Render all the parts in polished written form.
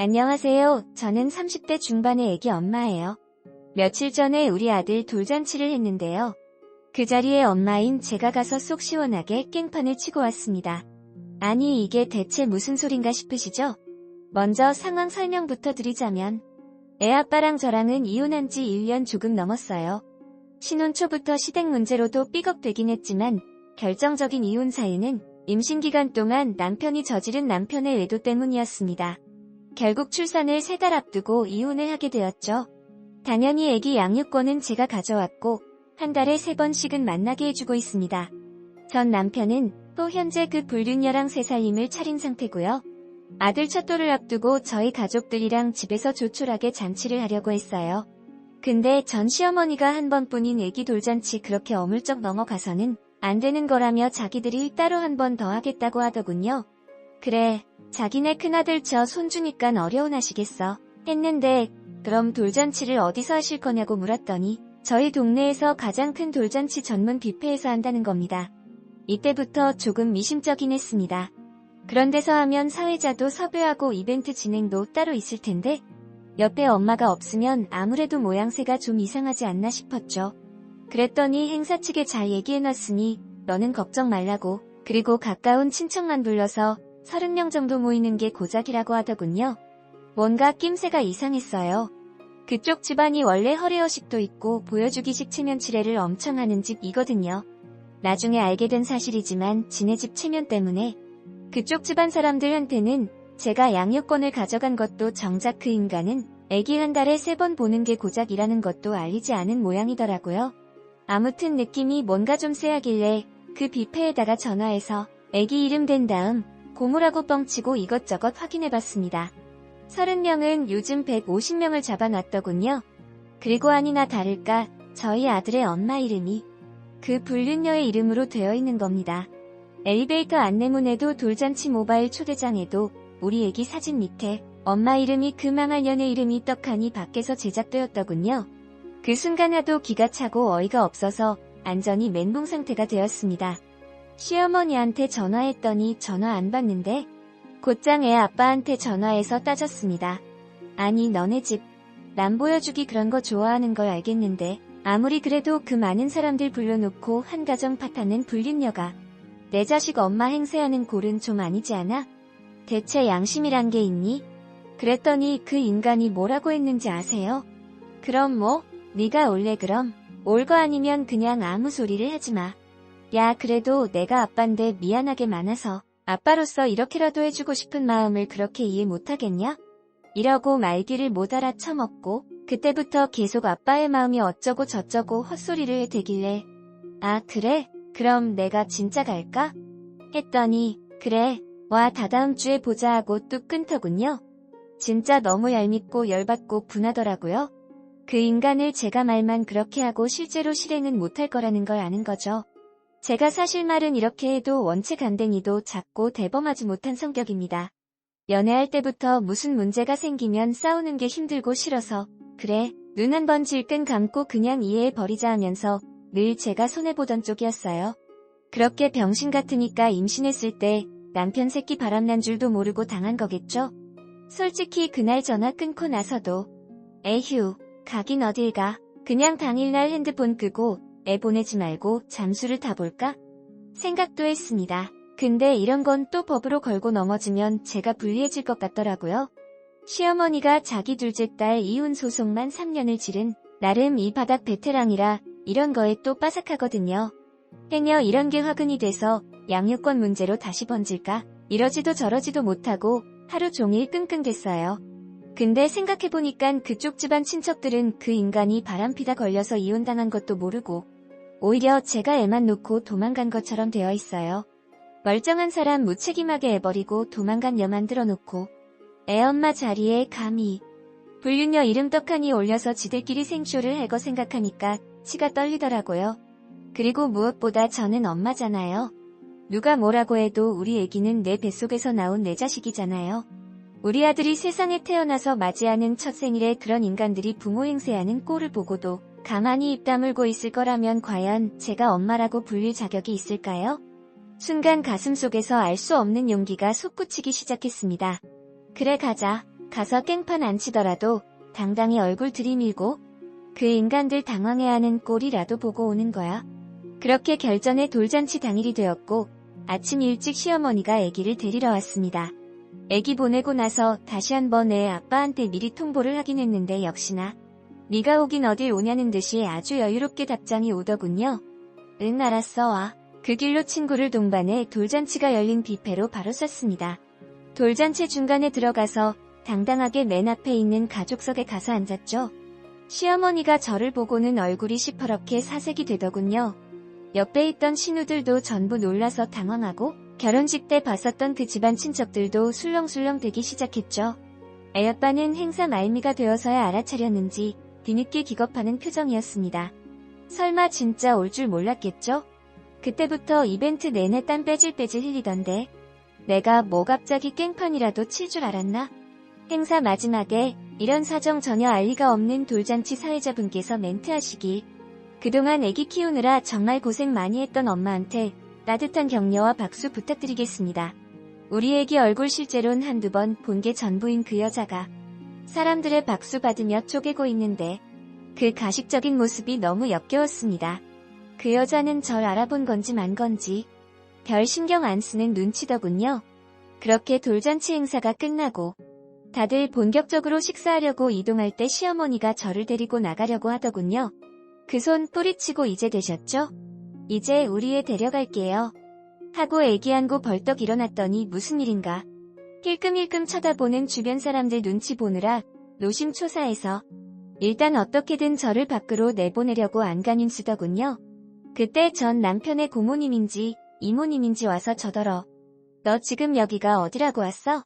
안녕하세요. 저는 30대 중반의 애기 엄마예요. 며칠 전에 우리 아들 돌잔치를 했는데요. 그 자리에 엄마인 제가 가서 속 시원하게 깽판을 치고 왔습니다. 아니 이게 대체 무슨 소린가 싶으시죠? 먼저 상황 설명부터 드리자면 애 아빠랑 저랑은 이혼한 지 1년 조금 넘었어요. 신혼 초부터 시댁 문제로도 삐걱대긴 했지만 결정적인 이혼 사유는 임신 기간 동안 남편이 저지른 남편의 외도 때문이었습니다. 결국 출산을 3달 앞두고 이혼을 하게 되었죠. 당연히 아기 양육권은 제가 가져왔고 한 달에 3번씩은 만나게 해주고 있습니다. 전 남편은 또 현재 그 불륜녀랑 새살림을 차린 상태고요. 아들 첫돌을 앞두고 저희 가족들이랑 집에서 조촐하게 잔치를 하려고 했어요. 근데 전 시어머니가 한 번뿐인 아기 돌잔치 그렇게 어물쩍 넘어가서는 안 되는 거라며 자기들이 따로 한 번 더 하겠다고 하더군요. 그래, 자기네 큰아들 저 손주니깐 어려운하시겠어 했는데 그럼 돌잔치를 어디서 하실 거냐고 물었더니 저희 동네에서 가장 큰 돌잔치 전문 뷔페에서 한다는 겁니다. 이때부터 조금 미심쩍긴 했습니다. 그런 데서 하면 사회자도 섭외하고 이벤트 진행도 따로 있을 텐데 옆에 엄마가 없으면 아무래도 모양새가 좀 이상하지 않나 싶었죠. 그랬더니 행사 측에 잘 얘기해놨으니 너는 걱정 말라고, 그리고 가까운 친척만 불러서 30명 정도 모이는 게 고작이라고 하더군요. 뭔가 낌새가 이상했어요. 그쪽 집안이 원래 허례허식도 있고 보여주기식 체면 칠해를 엄청 하는 집이거든요. 나중에 알게 된 사실이지만 지네 집 체면 때문에 그쪽 집안 사람들한테는 제가 양육권을 가져간 것도 정작 그 인간은 아기 한 달에 3번 보는 게 고작이라는 것도 알리지 않은 모양이더라고요. 아무튼 느낌이 뭔가 좀 쎄하길래 그 뷔페에다가 전화해서 아기 이름 댄 다음 고모라고 뻥치고 이것저것 확인해봤습니다. 30명은 요즘 150명을 잡아놨더군요. 그리고 아니나 다를까 저희 아들의 엄마 이름이 그 불륜녀의 이름으로 되어 있는 겁니다. 엘리베이터 안내문에도 돌잔치 모바일 초대장에도 우리 애기 사진 밑에 엄마 이름이 그 망할 년의 이름이 떡하니 밖에서 제작되었더군요. 그 순간 하도 기가 차고 어이가 없어서 안전히 멘붕 상태가 되었습니다. 시어머니한테 전화했더니 전화 안 받는데 곧장 애 아빠한테 전화해서 따졌습니다. 아니 너네 집 남 보여주기 그런 거 좋아하는 걸 알겠는데 아무리 그래도 그 많은 사람들 불러놓고 한 가정 파탄낸 불륜녀가 내 자식 엄마 행세하는 꼴은 좀 아니지 않아? 대체 양심이란 게 있니? 그랬더니 그 인간이 뭐라고 했는지 아세요? 그럼 뭐? 네가 올래 그럼? 올 거 아니면 그냥 아무 소리를 하지마. 야 그래도 내가 아빤데 미안하게 많아서 아빠로서 이렇게라도 해주고 싶은 마음을 그렇게 이해 못하겠냐? 이러고 말귀를 못 알아쳐먹고 그때부터 계속 아빠의 마음이 어쩌고 저쩌고 헛소리를 대길래 아 그래? 그럼 내가 진짜 갈까? 했더니 그래 와 다다음 주에 보자 하고 뚝 끊더군요. 진짜 너무 얄밉고 열받고 분하더라고요. 그 인간을 제가 말만 그렇게 하고 실제로 실행은 못할 거라는 걸 아는 거죠. 제가 사실 말은 이렇게 해도 원체 간댕이도 작고 대범하지 못한 성격입니다. 연애할 때부터 무슨 문제가 생기면 싸우는 게 힘들고 싫어서 그래 눈 한 번 질끈 감고 그냥 이해해버리자 하면서 늘 제가 손해보던 쪽이었어요. 그렇게 병신 같으니까 임신했을 때 남편 새끼 바람난 줄도 모르고 당한 거겠죠? 솔직히 그날 전화 끊고 나서도 에휴 가긴 어딜 가. 그냥 당일날 핸드폰 끄고 애 보내지 말고 잠수를 타볼까? 생각도 했습니다. 근데 이런 건 또 법으로 걸고 넘어지면 제가 불리해질 것 같더라고요. 시어머니가 자기 둘째 딸 이혼 소송만 3년을 치른 나름 이 바닥 베테랑이라 이런 거에 또 빠삭하거든요. 행여 이런 게 화근이 돼서 양육권 문제로 다시 번질까? 이러지도 저러지도 못하고 하루 종일 끙끙댔어요. 근데 생각해보니깐 그쪽 집안 친척들은 그 인간이 바람피다 걸려서 이혼당한 것도 모르고 오히려 제가 애만 놓고 도망간 것처럼 되어 있어요. 멀쩡한 사람 무책임하게 애버리고 도망간 여 만들어 놓고 애 엄마 자리에 감히 불륜녀 이름 떡하니 올려서 지들끼리 생쇼를 할 거 생각하니까 치가 떨리더라고요. 그리고 무엇보다 저는 엄마잖아요. 누가 뭐라고 해도 우리 애기는 내 뱃속에서 나온 내 자식이잖아요. 우리 아들이 세상에 태어나서 맞이하는 첫 생일에 그런 인간들이 부모 행세하는 꼴을 보고도 가만히 입 다물고 있을 거라면 과연 제가 엄마라고 불릴 자격이 있을까요? 순간 가슴속에서 알 수 없는 용기가 솟구치기 시작했습니다. 그래 가자. 가서 깽판 안 치더라도 당당히 얼굴 들이밀고 그 인간들 당황해하는 꼴이라도 보고 오는 거야. 그렇게 결전의 돌잔치 당일이 되었고 아침 일찍 시어머니가 아기를 데리러 왔습니다. 아기 보내고 나서 다시 한번 애 아빠한테 미리 통보를 하긴 했는데 역시나 네가 오긴 어딜 오냐는 듯이 아주 여유롭게 답장이 오더군요. 응 알았어 와. 그 길로 친구를 동반해 돌잔치가 열린 뷔페로 바로 쐈습니다. 돌잔치 중간에 들어가서 당당하게 맨 앞에 있는 가족석에 가서 앉았죠. 시어머니가 저를 보고는 얼굴이 시퍼렇게 사색이 되더군요. 옆에 있던 신우들도 전부 놀라서 당황하고 결혼식 때 봤었던 그 집안 친척들도 술렁술렁 대기 시작했죠. 애아빠는 행사 말미가 되어서야 알아차렸는지 뒤늦게 기겁하는 표정이었습니다. 설마 진짜 올 줄 몰랐겠죠? 그때부터 이벤트 내내 땀 빼질빼질 흘리던데 내가 뭐 갑자기 깽판이라도 칠 줄 알았나? 행사 마지막에 이런 사정 전혀 알 리가 없는 돌잔치 사회자분께서 멘트하시길 그동안 애기 키우느라 정말 고생 많이 했던 엄마한테 따뜻한 격려와 박수 부탁드리겠습니다. 우리 애기 얼굴 실제론 한두 번 본 게 전부인 그 여자가 사람들의 박수 받으며 쪼개고 있는데 그 가식적인 모습이 너무 역겨웠습니다. 그 여자는 절 알아본 건지 만 건지 별 신경 안 쓰는 눈치더군요. 그렇게 돌잔치 행사가 끝나고 다들 본격적으로 식사하려고 이동할 때 시어머니가 저를 데리고 나가려고 하더군요. 그 손 뿌리치고 이제 되셨죠? 이제 우리 애 데려갈게요. 하고 애기 안고 벌떡 일어났더니 무슨 일인가. 힐끔힐끔 쳐다보는 주변 사람들 눈치 보느라 노심초사해서 일단 어떻게든 저를 밖으로 내보내려고 안간힘 쓰더군요. 그때 전 남편의 고모님인지 이모님인지 와서 저더러 너 지금 여기가 어디라고 왔어?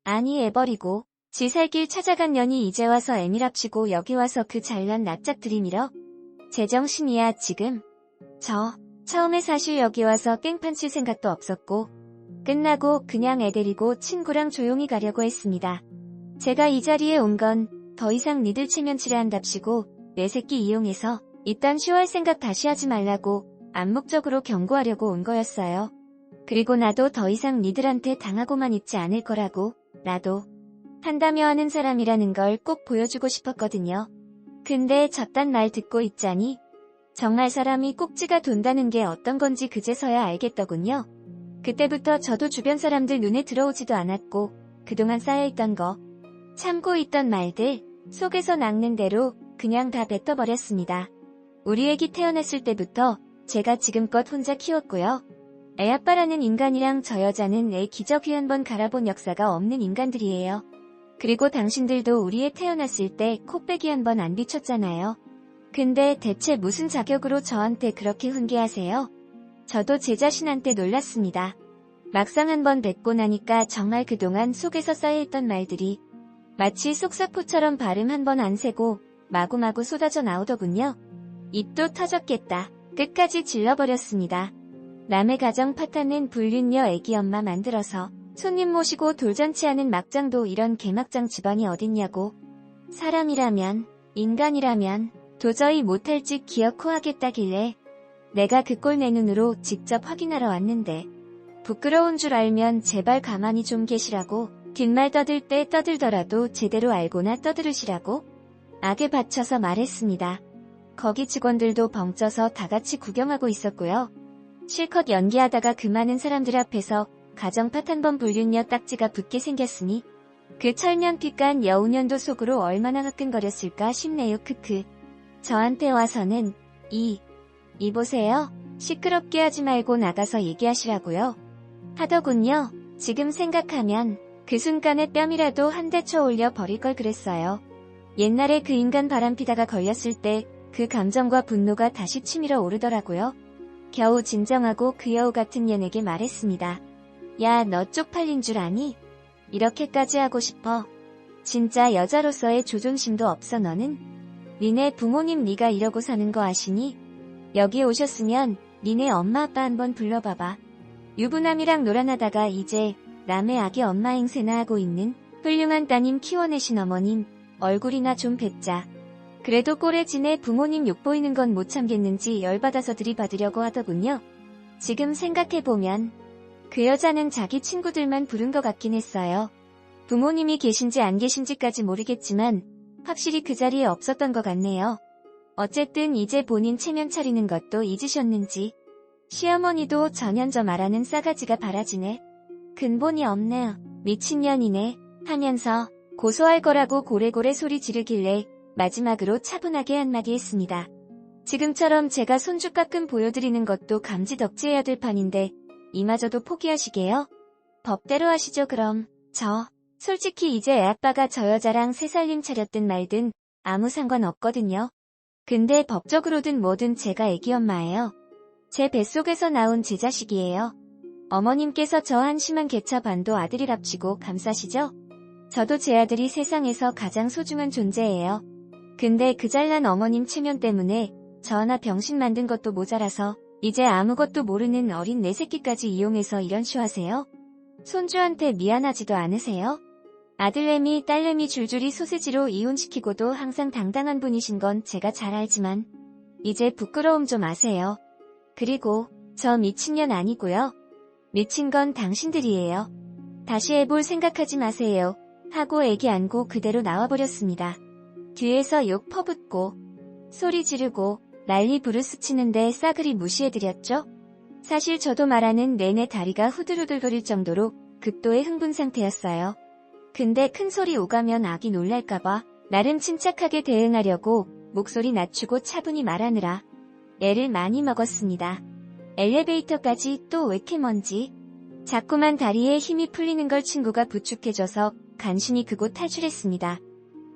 아니 애 버리고 지 살 길 찾아간 년이 이제 와서 애밀합치고 여기 와서 그 잘난 낯짝 들이밀어? 제정신이야 지금? 처음에 사실 여기 와서 깽판 칠 생각도 없었고 끝나고 그냥 애 데리고 친구랑 조용히 가려고 했습니다. 제가 이 자리에 온 건 더 이상 니들 체면치레 한답시고 내 새끼 이용해서 이딴 쇼할 생각 다시 하지 말라고 암묵적으로 경고하려고 온 거였어요. 그리고 나도 더 이상 니들한테 당하고만 있지 않을 거라고 나도 한다며 하는 사람이라는 걸 꼭 보여주고 싶었거든요. 근데 저딴 말 듣고 있자니 정말 사람이 꼭지가 돈다는 게 어떤 건지 그제서야 알겠더군요. 그때부터 저도 주변 사람들 눈에 들어오지도 않았고 그동안 쌓여있던 거 참고 있던 말들 속에서 낚는 대로 그냥 다 뱉어버렸습니다. 우리 애기 태어났을 때부터 제가 지금껏 혼자 키웠고요. 애아빠라는 인간이랑 저 여자는 애 기저귀 한 번 갈아본 역사가 없는 인간들이에요. 그리고 당신들도 우리 애 태어났을 때 코빼기 한 번 안 비쳤잖아요. 근데 대체 무슨 자격으로 저한테 그렇게 훈계하세요? 저도 제 자신한테 놀랐습니다. 막상 한 번 뱉고 나니까 정말 그동안 속에서 쌓여있던 말들이 마치 속사포처럼 발음 한 번 안 세고 마구마구 쏟아져 나오더군요. 입도 터졌겠다. 끝까지 질러버렸습니다. 남의 가정 파탄낸 불륜녀 애기 엄마 만들어서 손님 모시고 돌잔치하는 막장도 이런 개막장 집안이 어딨냐고. 사람이라면, 인간이라면 도저히 못할 짓 기어코 하겠다길래 내가 그 꼴 내 눈으로 직접 확인하러 왔는데 부끄러운 줄 알면 제발 가만히 좀 계시라고. 뒷말 떠들 때 떠들더라도 제대로 알고나 떠들으시라고 악에 받쳐서 말했습니다. 거기 직원들도 벙쪄서 다같이 구경하고 있었고요. 실컷 연기하다가 그 많은 사람들 앞에서 가정 파탄범 불륜녀 딱지가 붙게 생겼으니 그 철면 핏간 여우년도 속으로 얼마나 화끈거렸을까 싶네요. 크크. 저한테 와서는 이 보세요. 시끄럽게 하지 말고 나가서 얘기하시라고요. 하더군요. 지금 생각하면 그 순간에 뺨이라도 한 대 쳐 올려 버릴 걸 그랬어요. 옛날에 그 인간 바람피다가 걸렸을 때 그 감정과 분노가 다시 치밀어 오르더라고요. 겨우 진정하고 그 여우 같은 년에게 말했습니다. 야, 너 쪽팔린 줄 아니? 이렇게까지 하고 싶어? 진짜 여자로서의 조존심도 없어 너는? 니네 부모님 네가 이러고 사는 거 아시니? 여기 오셨으면 니네 엄마 아빠 한번 불러봐봐. 유부남이랑 놀아나다가 이제 남의 아기 엄마 행세나 하고 있는 훌륭한 따님 키워내신 어머님 얼굴이나 좀 뵙자. 그래도 꼬레지네 부모님 욕 보이는 건 못 참겠는지 열받아서 들이받으려고 하더군요. 지금 생각해보면 그 여자는 자기 친구들만 부른 것 같긴 했어요. 부모님이 계신지 안 계신지까지 모르겠지만 확실히 그 자리에 없었던 것 같네요. 어쨌든 이제 본인 체면 차리는 것도 잊으셨는지. 시어머니도 전현저 말하는 싸가지가 바라지네. 근본이 없네. 미친년이네. 하면서 고소할 거라고 고래고래 소리 지르길래 마지막으로 차분하게 한마디 했습니다. 지금처럼 제가 손주 가끔 보여드리는 것도 감지덕지해야 될 판인데 이마저도 포기하시게요? 법대로 하시죠 그럼. 솔직히 이제 애아빠가 저 여자랑 새살림 차렸든 말든 아무 상관 없거든요. 근데 법적으로든 뭐든 제가 애기 엄마예요. 제 뱃속에서 나온 제 자식이에요. 어머님께서 저 한심한 개차 반도 아들이랍치고 감싸시죠? 저도 제 아들이 세상에서 가장 소중한 존재예요. 근데 그 잘난 어머님 체면 때문에 저 하나 병신 만든 것도 모자라서 이제 아무것도 모르는 어린 내 새끼까지 이용해서 이런 쇼하세요? 손주한테 미안하지도 않으세요? 아들내미 딸내미 줄줄이 소세지로 이혼시키고도 항상 당당한 분이신 건 제가 잘 알지만 이제 부끄러움 좀 아세요. 그리고 저 미친년 아니고요. 미친 건 당신들이에요. 다시 해볼 생각하지 마세요. 하고 애기 안고 그대로 나와버렸습니다. 뒤에서 욕 퍼붓고 소리 지르고 난리 부르스 치는데 싸그리 무시해드렸죠? 사실 저도 말하는 내내 다리가 후들후들거릴 정도로 극도의 흥분 상태였어요. 근데 큰 소리 오가면 아기 놀랄까봐 나름 침착하게 대응하려고 목소리 낮추고 차분히 말하느라 애를 많이 먹었습니다. 엘리베이터까지 또 왜 이렇게 먼지? 자꾸만 다리에 힘이 풀리는 걸 친구가 부축해줘서 간신히 그곳 탈출했습니다.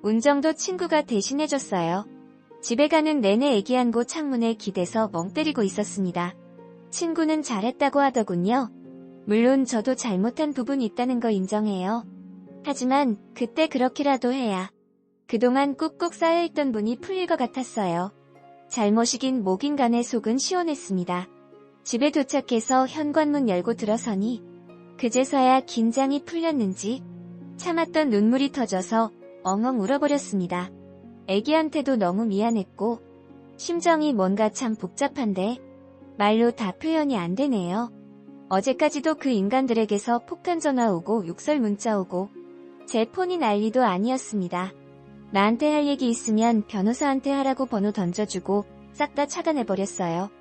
운정도 친구가 대신해줬어요. 집에 가는 내내 애기 안고 창문에 기대서 멍 때리고 있었습니다. 친구는 잘했다고 하더군요. 물론 저도 잘못한 부분이 있다는 거 인정해요. 하지만 그때 그렇게라도 해야 그동안 꾹꾹 쌓여있던 분이 풀릴 것 같았어요. 잘못이긴 뭐긴 간에 속은 시원했습니다. 집에 도착해서 현관문 열고 들어서니 그제서야 긴장이 풀렸는지 참았던 눈물이 터져서 엉엉 울어버렸습니다. 애기한테도 너무 미안했고 심정이 뭔가 참 복잡한데 말로 다 표현이 안 되네요. 어제까지도 그 인간들에게서 폭탄 전화 오고 욕설 문자 오고 제 폰이 난리도 아니었습니다. 나한테 할 얘기 있으면 변호사한테 하라고 번호 던져주고 싹 다 차단해버렸어요.